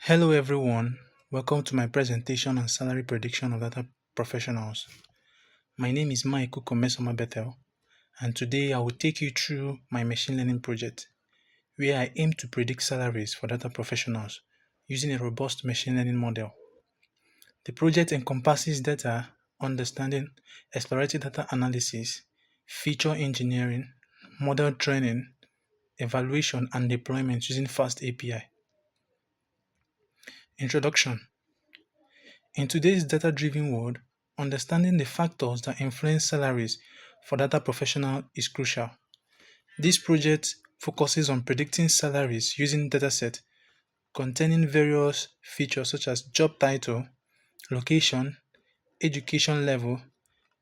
Hello everyone, welcome to my presentation on salary prediction of data professionals. My name is Nmesoma Bethel, and today I will take you through my machine learning project where I aim to predict salaries for data professionals using a robust machine learning model. The project encompasses data understanding, exploratory data analysis, feature engineering, model training, evaluation and deployment using fast API. Introduction. In today's data-driven world, understanding the factors that influence salaries for data professionals is crucial. This project focuses on predicting salaries using datasets containing various features such as job title, location, education level,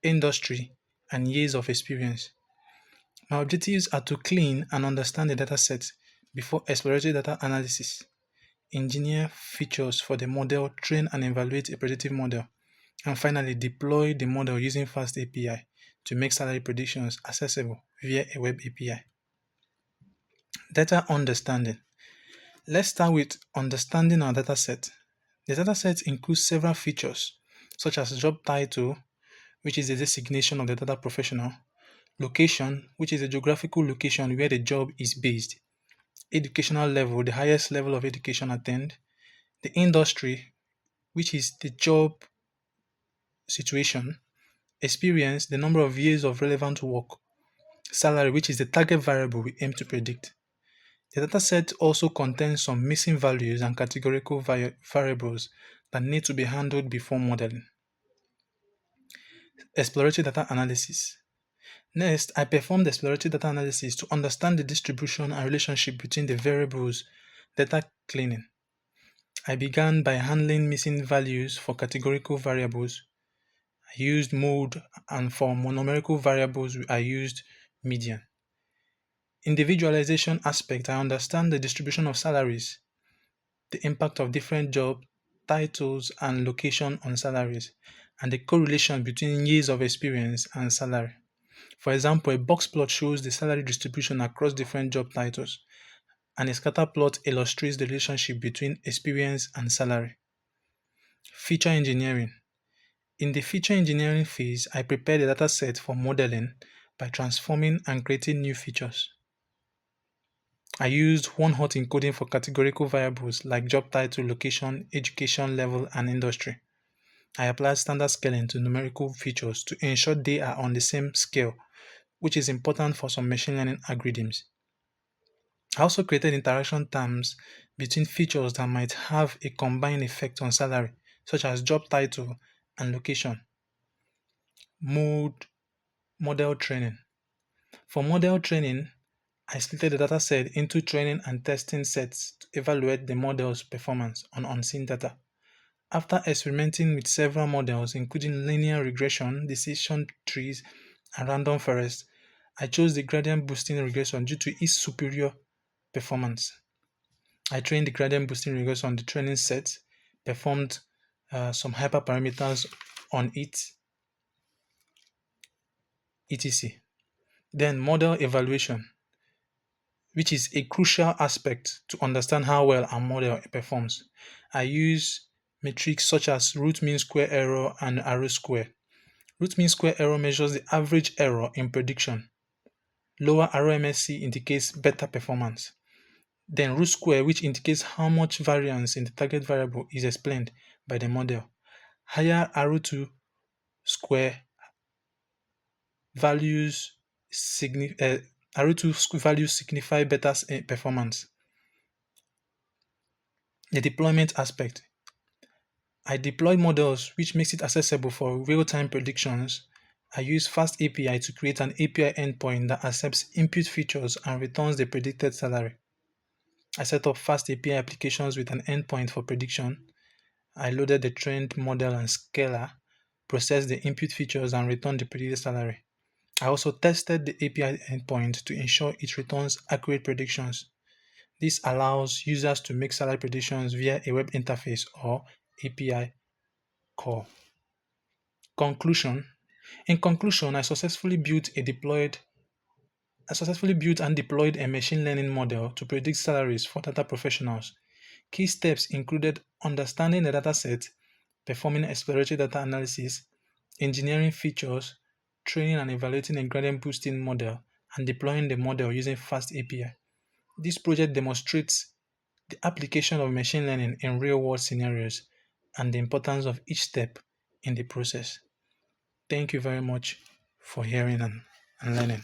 industry, and years of experience. My objectives are to clean and understand the dataset before exploratory data analysis, engineer features for the model, train and evaluate a predictive model, and finally, deploy the model using Fast API to make salary predictions accessible via a web API. Data understanding. Let's start with understanding our dataset. The dataset includes several features such as job title, which is the designation of the data professional, location, which is the geographical location where the job is based, educational level, the highest level of education attained, the industry, which is the job situation, experience, the number of years of relevant work, salary, which is the target variable we aim to predict. The dataset also contains some missing values and categorical variables that need to be handled before modeling. Exploratory data analysis. Next, I performed exploratory data analysis to understand the distribution and relationship between the variables data cleaning. I began by handling missing values for categorical variables. I used mode, and for numerical variables, I used median. In the visualization aspect, I understand the distribution of salaries, the impact of different job titles and location on salaries, and the correlation between years of experience and salary. For example, a box plot shows the salary distribution across different job titles, and a scatter plot illustrates the relationship between experience and salary. Feature engineering. In the feature engineering phase, I prepared a dataset for modeling by transforming and creating new features. I used one-hot encoding for categorical variables like job title, location, education level, and industry. I applied standard scaling to numerical features to ensure they are on the same scale, which is important for some machine learning algorithms. I also created interaction terms between features that might have a combined effect on salary, such as job title and location. Model training. For model training, I split the dataset into training and testing sets to evaluate the model's performance on unseen data. After experimenting with several models, including linear regression, decision trees, and random forest, I chose the gradient boosting regression due to its superior performance. I trained the gradient boosting regression on the training set, performed some hyperparameters on it, etc. Then model evaluation, which is a crucial aspect to understand how well our model performs. I use metrics such as root mean square error and arrow square. Root mean square error measures the average error in prediction. Lower RMSE indicates better performance. Then root square, which indicates how much variance in the target variable is explained by the model. Higher R2 square values R2 values signify better performance. The deployment aspect. I deploy models which makes it accessible for real-time predictions. I use Fast API to create an API endpoint that accepts input features and returns the predicted salary. I set up Fast API applications with an endpoint for prediction. I loaded the trained model and scalar, processed the input features, and returned the predicted salary. I also tested the API endpoint to ensure it returns accurate predictions. This allows users to make salary predictions via a web interface or API call. Conclusion. In conclusion, I successfully built and deployed a machine learning model to predict salaries for data professionals Key steps included understanding the dataset, performing exploratory data analysis, engineering features, training and evaluating a gradient boosting model, and deploying the model using fast API. This project demonstrates the application of machine learning in real-world scenarios and the importance of each step in the process. Thank you very much for hearing and learning.